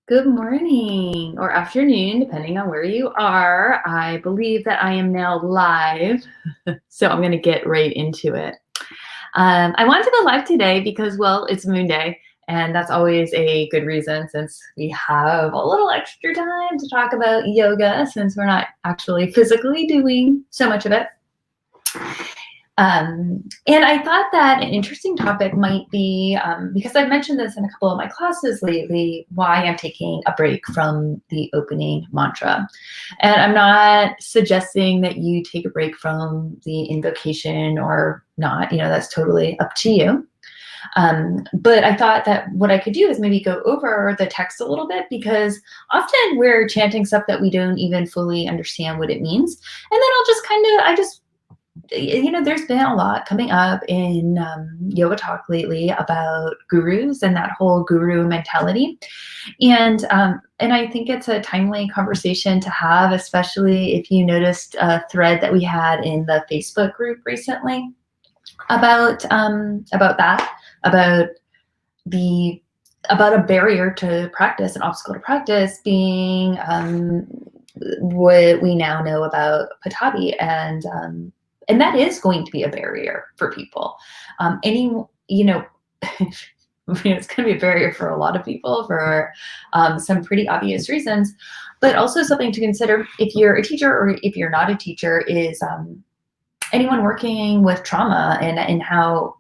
Good morning or afternoon, depending on where you are. I believe that I am now live, so I'm going to get right into it. I wanted to go live today because, well, it's Moon Day, and that's always a good reason since we have a little extra time to talk about yoga since we're not actually physically doing so much of it. And I thought that an interesting topic might be, because I've mentioned this in a couple of my classes lately, why I'm taking a break from the opening mantra. And I'm not suggesting that you take a break from the invocation or not, that's totally up to you. But I thought that what I could do is maybe go over the text a little bit because often we're chanting stuff that we don't even fully understand what it means. And then there's been a lot coming up in yoga talk lately about gurus and that whole guru mentality. And I think it's a timely conversation to have, especially if you noticed a thread that we had in the Facebook group recently about a barrier to practice, an obstacle to practice being what we now know about Patabi, and that is going to be a barrier for people. It's going to be a barrier for a lot of people for some pretty obvious reasons, but also something to consider if you're a teacher or if you're not a teacher is anyone working with trauma and how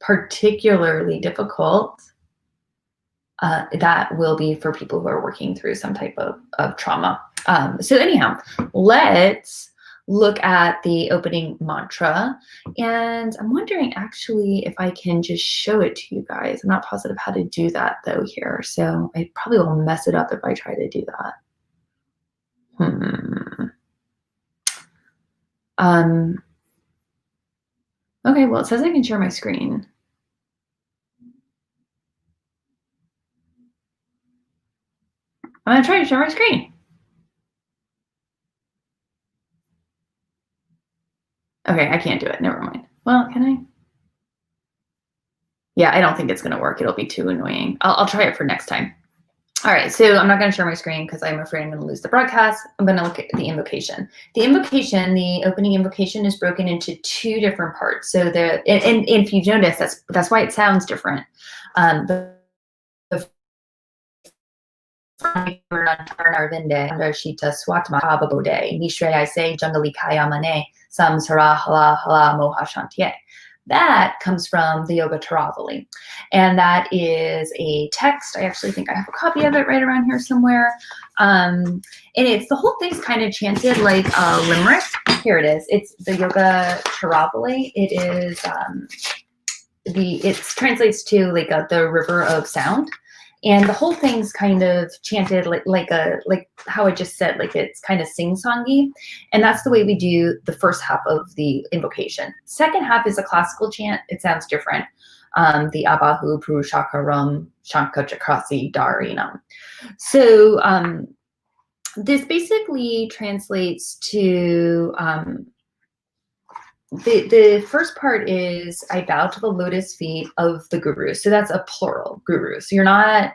particularly difficult that will be for people who are working through some type of trauma. So anyhow, let's look at the opening mantra. And I'm wondering actually if I can just show it to you guys. I'm not positive how to do that though here. So I probably will mess it up if I try to do that. Okay, well, it says I can share my screen. I'm gonna try to share my screen. Okay, I can't do it. Never mind. Well, can I? Yeah, I don't think it's going to work. It'll be too annoying. I'll try it for next time. All right, so I'm not going to share my screen because I'm afraid I'm going to lose the broadcast. I'm going to look at the invocation. The opening invocation is broken into two different parts. So and if you've noticed, that's why it sounds different. The Shita Swatma Ababode, Nishre I say Jungali Kaya Mane, Sam Sara Hala Hala Moha Shantiye. That comes from the Yoga Taravali. And that is a text. I actually think I have a copy of it right around here somewhere. And the whole thing's kind of chanted like a limerick. Here it is. It's the Yoga Taravali. It is, it translates to like the river of sound. And the whole thing's kind of chanted like how I just said, like it's kind of sing-songy. And that's the way we do the first half of the invocation. Second half is a classical chant. It sounds different. The Abahu Purushakaram Shankachakrasi Darinam. So this basically translates to the first part is I bow to the lotus feet of the guru. So that's a plural guru. So you're not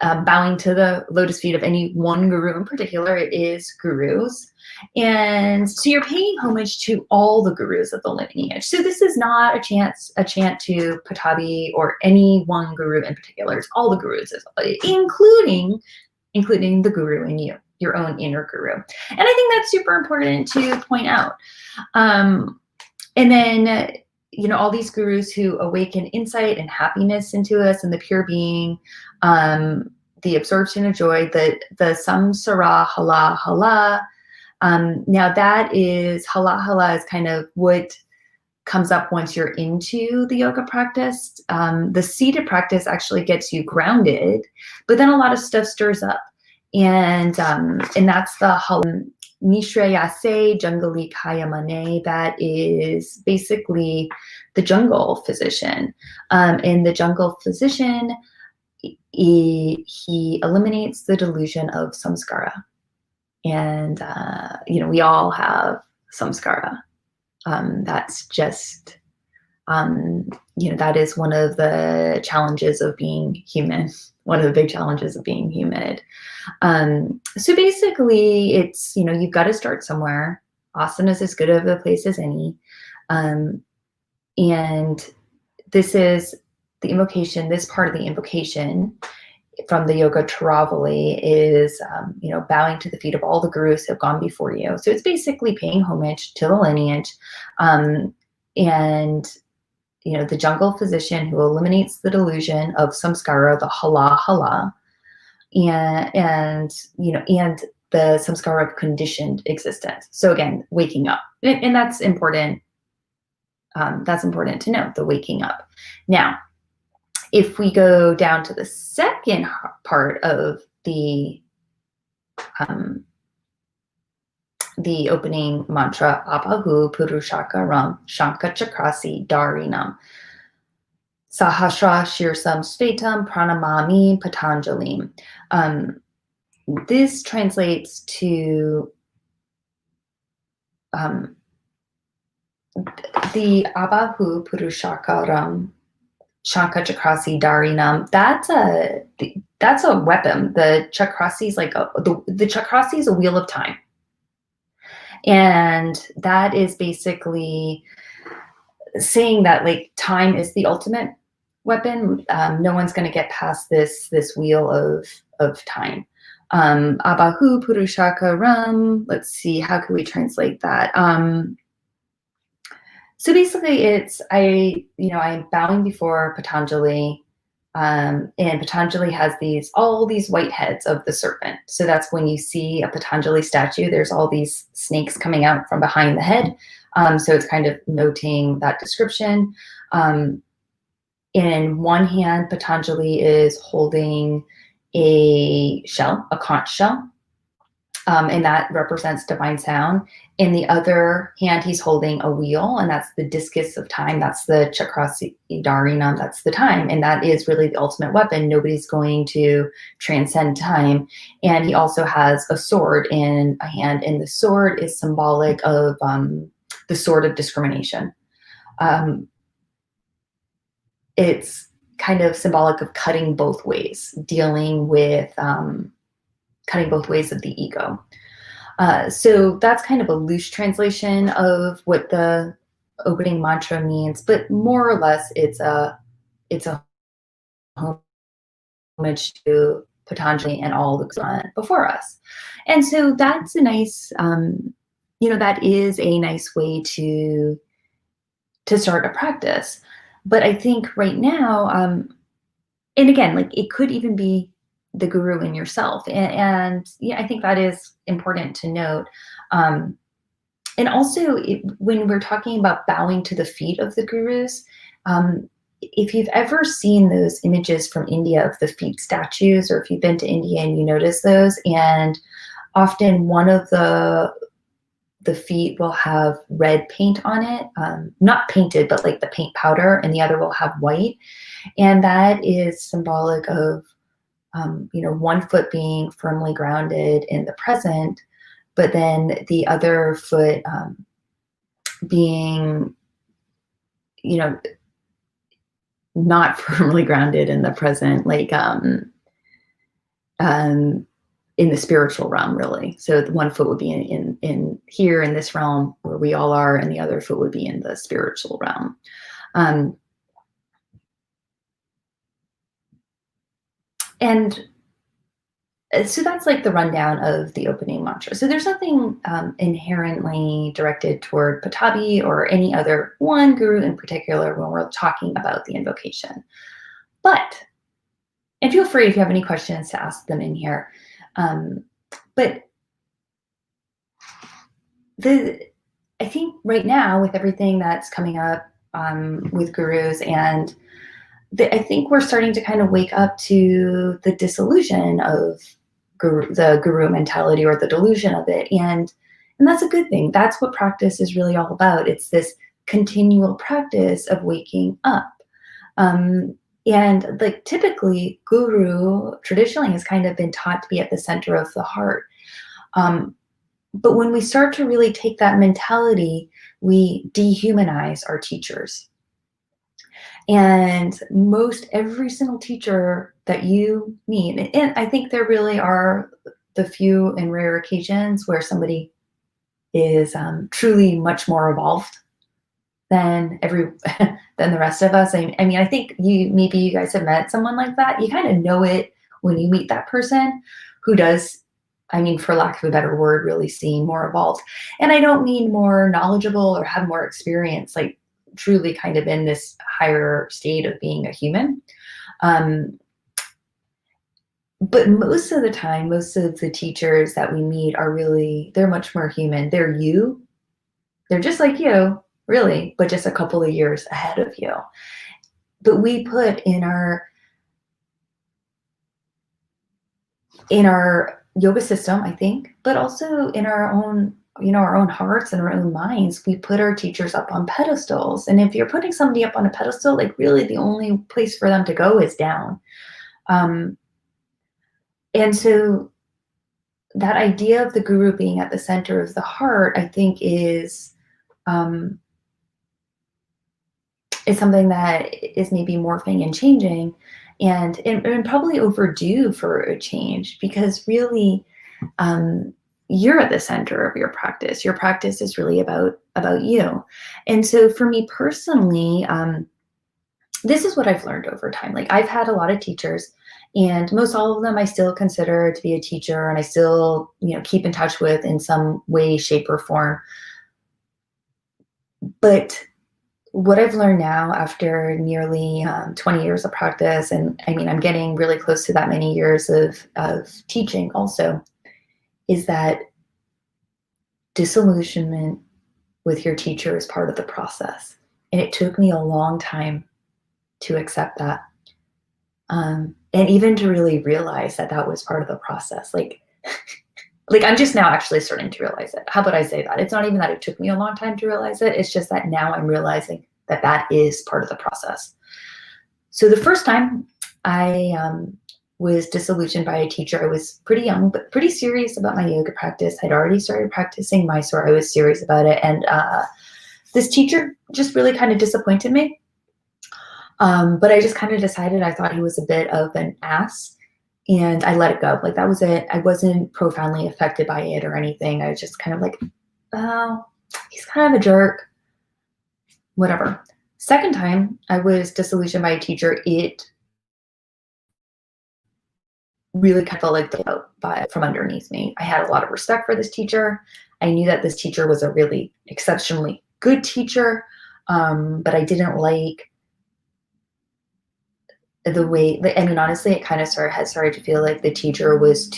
bowing to the lotus feet of any one guru in particular. It is gurus. And so you're paying homage to all the gurus of the lineage. So this is not a chant to Patabi or any one guru in particular. It's all the gurus, including the guru in you, your own inner guru. And I think that's super important to point out. And then, all these gurus who awaken insight and happiness into us and the pure being, the absorption of joy, the samsara hala hala. Now that is, hala hala is kind of what comes up once you're into the yoga practice. The seated practice actually gets you grounded, but then a lot of stuff stirs up. And that's the hala. Nishreyase Jungali Kaya Mane, that is basically the jungle physician. And the jungle physician, he eliminates the delusion of samskara. And, we all have samskara. That's just That is one of the challenges of being human, one of the big challenges of being human. So basically, it's, you've got to start somewhere. Asana is as good of a place as any. Um, and this is the invocation, this part of the invocation from the Yoga Teravali is, bowing to the feet of all the gurus who have gone before you. So it's basically paying homage to the lineage, and the jungle physician who eliminates the delusion of samskara, the hala, and the samskara of conditioned existence. So again, waking up, and that's important. That's important to note, the waking up. Now, if we go down to the second part of the opening mantra, Abahu Purushakaram Shanka Chakrasi Darinam Sahasra Shirsam Svetam Pranamami Patanjalim. This translates to the Abahu Purushakaram Shanka Chakrasi Darinam. That's a weapon. The Chakrasi is like the Chakrasi is a wheel of time, and that is basically saying that like time is the ultimate weapon. No one's going to get past this wheel of time. Abahu Purushakaram. Let's see, how can we translate that? So basically, it's I'm bowing before Patanjali, and Patanjali has all these white heads of the serpent. So that's when you see a Patanjali statue, there's all these snakes coming out from behind the head. So it's kind of noting that description. In one hand, Patanjali is holding a shell, a conch shell, and that represents divine sound. In the other hand, he's holding a wheel, and that's the discus of time. That's the Chakrasi Darinam, that's the time. And that is really the ultimate weapon. Nobody's going to transcend time. And he also has a sword in a hand, and the sword is symbolic of the sword of discrimination. It's kind of symbolic of cutting both ways, dealing with cutting both ways of the ego. So that's kind of a loose translation of what the opening mantra means, but more or less it's a homage to Patanjali and all the before us. And so that's a nice, that is a nice way to start a practice. But I think right now, and again, like it could even be the guru in yourself. And I think that is important to note. And also when we're talking about bowing to the feet of the gurus, if you've ever seen those images from India of the feet statues, or if you've been to India and you notice those, and often one of the feet will have red paint on it, not painted, but like the paint powder, and the other will have white. And that is symbolic of one foot being firmly grounded in the present, but then the other foot being, not firmly grounded in the present, like in the spiritual realm, really. So the one foot would be in here in this realm where we all are, and the other foot would be in the spiritual realm. And so that's like the rundown of the opening mantra. So there's nothing inherently directed toward Patabi or any other one guru in particular when we're talking about the invocation. But, and feel free if you have any questions to ask them in here. But I think right now with everything that's coming up with gurus, and I think we're starting to kind of wake up to the disillusion of the guru mentality, or the delusion of it. And that's a good thing. That's what practice is really all about. It's this continual practice of waking up. And like typically guru traditionally has kind of been taught to be at the center of the heart. But when we start to really take that mentality, we dehumanize our teachers. And most every single teacher that you meet, and I think there really are the few and rare occasions where somebody is truly much more evolved than every than the rest of us. I mean, I think maybe you guys have met someone like that. You kind of know it when you meet that person who does, I mean, for lack of a better word, really seem more evolved. And I don't mean more knowledgeable or have more experience, like truly kind of in this higher state of being a human. Um, but most of the time, most of the teachers that we meet are really, they're much more human. They're you. They're just like you, really, but just a couple of years ahead of you. But we put in our yoga system, I think, but also in our own, our own hearts and our own minds, we put our teachers up on pedestals. And if you're putting somebody up on a pedestal, like really the only place for them to go is down. And so that idea of the guru being at the center of the heart, I think is something that is maybe morphing and changing and probably overdue for a change, because really you're at the center of your practice. Your practice is really about you. And so for me personally, this is what I've learned over time. Like I've had a lot of teachers, and most all of them I still consider to be a teacher, and I still, keep in touch with in some way, shape, or form. But what I've learned now after nearly 20 years of practice, and I mean, I'm getting really close to that many years of teaching also, is that disillusionment with your teacher is part of the process. And it took me a long time to accept that. And even to really realize that that was part of the process. Like I'm just now actually starting to realize it. How about I say that? It's not even that it took me a long time to realize it. It's just that now I'm realizing that that is part of the process. So the first time I was disillusioned by a teacher, I was pretty young, but pretty serious about my yoga practice. I'd already started practicing Mysore. I was serious about it. And this teacher just really kind of disappointed me. But I just kind of decided I thought he was a bit of an ass, and I let it go. Like that was it. I wasn't profoundly affected by it or anything. I was just kind of like, oh, he's kind of a jerk. Whatever. Second time I was disillusioned by a teacher, it really kind of felt like from underneath me. I had a lot of respect for this teacher. I knew that this teacher was a really exceptionally good teacher, but I didn't like the way, I mean, honestly, it kind of had started to feel like the teacher was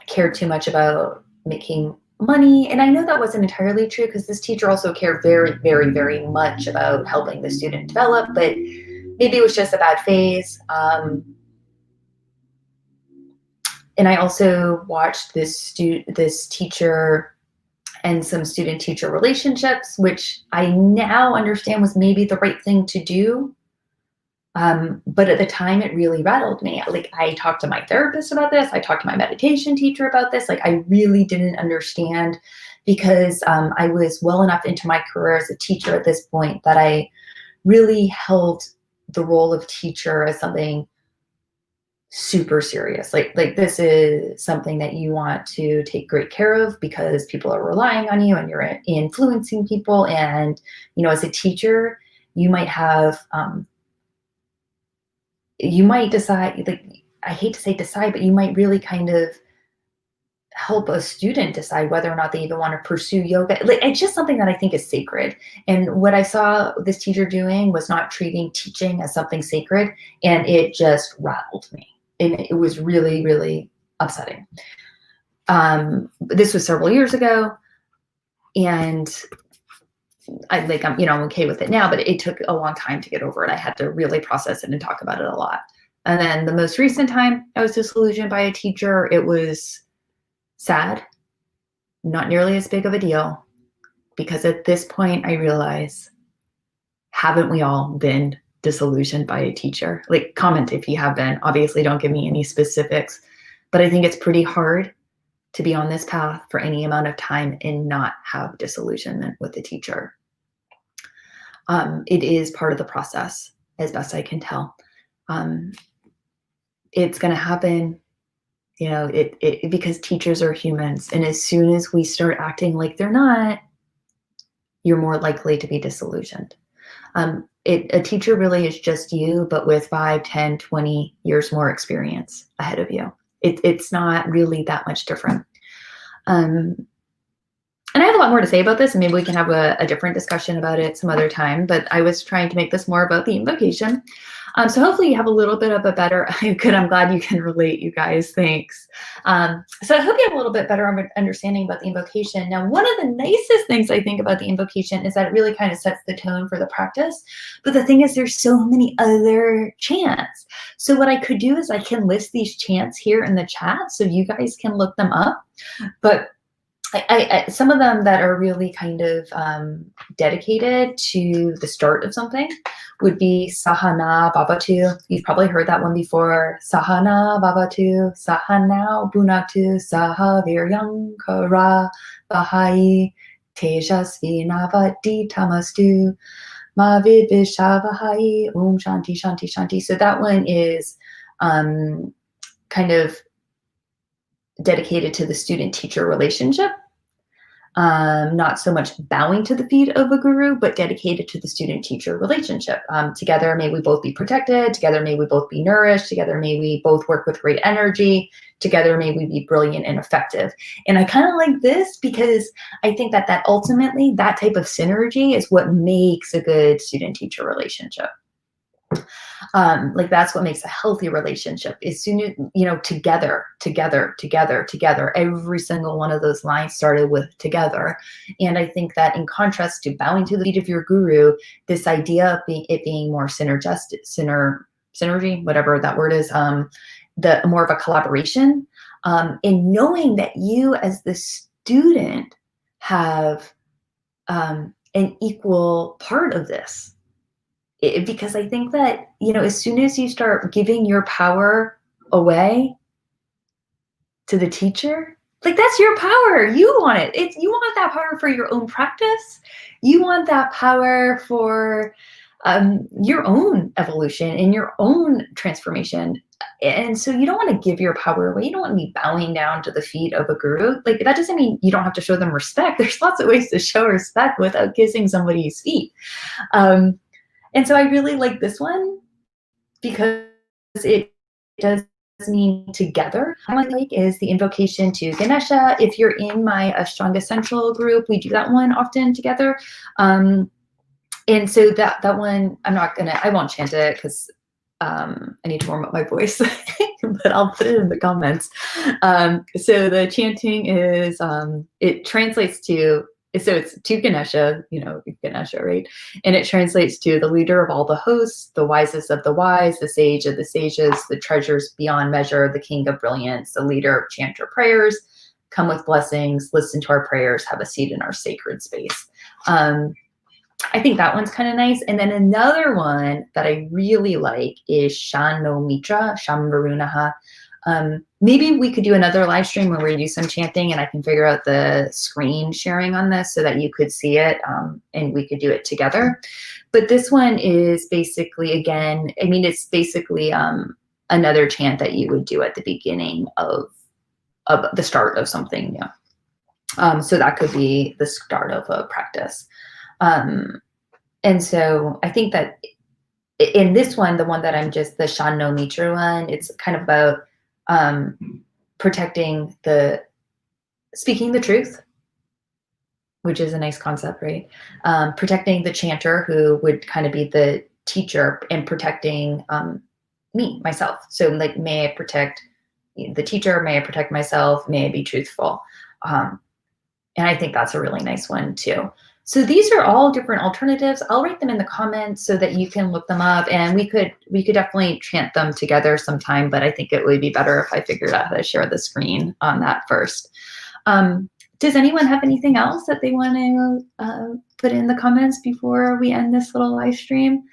cared too much about making money. And I know that wasn't entirely true, because this teacher also cared very, very, very much about helping the student develop, but maybe it was just a bad phase. And I also watched this teacher and some student-teacher relationships, which I now understand was maybe the right thing to do. But at the time, it really rattled me. Like I talked to my therapist about this. I talked to my meditation teacher about this. Like I really didn't understand, because I was well enough into my career as a teacher at this point that I really held the role of teacher as something super serious. Like this is something that you want to take great care of, because people are relying on you and you're influencing people. And, as a teacher, you might have, you might decide, like, I hate to say decide, but you might really kind of help a student decide whether or not they even want to pursue yoga. Like, it's just something that I think is sacred. And what I saw this teacher doing was not treating teaching as something sacred. And it just rattled me. And it was really, really upsetting. This was several years ago. And I'm okay with it now, but it took a long time to get over it. I had to really process it and talk about it a lot. And then the most recent time I was disillusioned by a teacher, it was sad, not nearly as big of a deal, because at this point I realize, haven't we all been disillusioned by a teacher? Like, comment if you have been. Obviously, don't give me any specifics, but I think it's pretty hard to be on this path for any amount of time and not have disillusionment with the teacher. It is part of the process, as best I can tell. It's going to happen, you know, because teachers are humans. And as soon as we start acting like they're not, you're more likely to be disillusioned. A teacher really is just you, but with 5, 10, 20 years more experience ahead of you. It's not really that much different. And I have a lot more to say about this, and maybe we can have a different discussion about it some other time, but I was trying to make this more about the invocation. So hopefully you have a little bit of a better, good, I'm glad you can relate, you guys, thanks. So I hope you have a little bit better understanding about the invocation. Now, one of the nicest things I think about the invocation is that it really kind of sets the tone for the practice. But the thing is, there's so many other chants. So what I could do is I can list these chants here in the chat so you guys can look them up. But some of them that are really kind of dedicated to the start of something would be Sahana Bhavatu. You've probably heard that one before. Sahana Bhavatu, Sahana Bunatu, Saha Viryam Kara Bahai Tejasvi Navati Tamastu Mavid Vishavahai Om Shanti Shanti Shanti. So that one is kind of dedicated to the student-teacher relationship. Not so much bowing to the feet of a guru, but dedicated to the student-teacher relationship. Together, may we both be protected. Together, may we both be nourished. Together, may we both work with great energy. Together, may we be brilliant and effective. And I kind of like this because I think that ultimately, that type of synergy is what makes a good student-teacher relationship. Like that's what makes a healthy relationship. As soon as, you know, together, every single one of those lines started with together. And I think that in contrast to bowing to the feet of your guru, this idea of it being more synergy, whatever that word is, the more of a collaboration, and knowing that you as the student have an equal part of this. Because I think that, you know, as soon as you start giving your power away to the teacher, like that's your power. You want it. You want that power for your own practice. You want that power for your own evolution and your own transformation. And so you don't want to give your power away. You don't want to be bowing down to the feet of a guru. Like that doesn't mean you don't have to show them respect. There's lots of ways to show respect without kissing somebody's feet. And so I really like this one because it does mean together. One I like is the invocation to Ganesha. If you're in my Ashtanga Central group, we do that one often together. And so that one, I won't chant it because I need to warm up my voice, but I'll put it in the comments. So the chanting is, it translates to, so it's to Ganesha, you know, Ganesha, right? And it translates to the leader of all the hosts, the wisest of the wise, the sage of the sages, the treasures beyond measure, the king of brilliance, the leader of chanter prayers, come with blessings, listen to our prayers, have a seat in our sacred space. I think that one's kind of nice. And then another one that I really like is Shano Mitra, Shambarunaha. Maybe we could do another live stream where we do some chanting and I can figure out the screen sharing on this so that you could see it and we could do it together. But this one is basically, again, I mean, it's basically another chant that you would do at the beginning of the start of something new. So that could be the start of a practice. And so I think that in this one, the one that I'm just, the Shanno Mitra one, it's kind of about protecting speaking the truth, which is a nice concept, right? Protecting the chanter, who would kind of be the teacher, and protecting myself. So like, may I protect the teacher? May I protect myself? May I be truthful? And I think that's a really nice one too. So these are all different alternatives. I'll write them in the comments so that you can look them up, and we could definitely chant them together sometime, but I think it would be better if I figured out how to share the screen on that first. Does anyone have anything else that they want to put in the comments before we end this little live stream?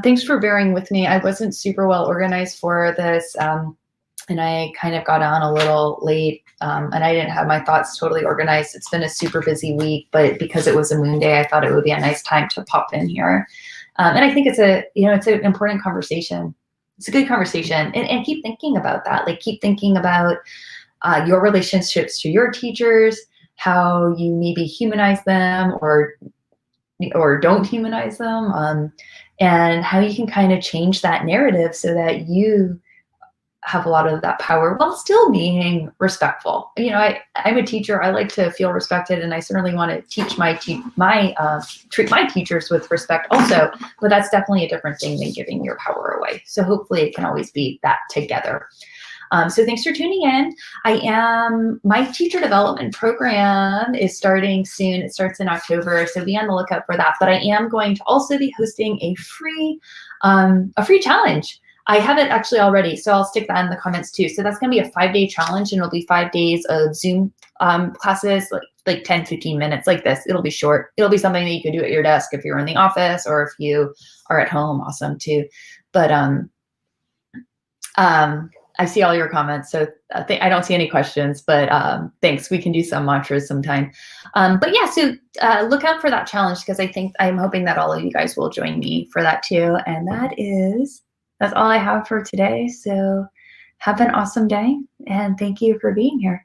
Thanks for bearing with me. I wasn't super well organized for this. and I kind of got on a little late, and I didn't have my thoughts totally organized. It's been a super busy week, but because it was a moon day, I thought it would be a nice time to pop in here. And I think it's it's an important conversation. It's a good conversation, and keep thinking about that. Like, keep thinking about your relationships to your teachers, how you maybe humanize them or don't humanize them, and how you can kind of change that narrative so that you have a lot of that power while still being respectful. I'm a teacher. I like to feel respected, and I certainly want to teach treat my teachers with respect also. But that's definitely a different thing than giving your power away. So hopefully it can always be that together. So thanks for tuning in. My teacher development program is starting soon. It starts in October, so be on the lookout for that. But I am going to also be hosting a free challenge. I have it actually already, so I'll stick that in the comments too. So that's going to be a 5-day challenge, and it'll be 5 days of Zoom classes, like 10, 15 minutes like this. It'll be short. It'll be something that you can do at your desk if you're in the office, or if you are at home, awesome too. But I see all your comments, so I don't see any questions, but thanks. We can do some mantras sometime. But yeah, so look out for that challenge, because I'm hoping that all of you guys will join me for that too. And that's all I have for today. So have an awesome day, and thank you for being here.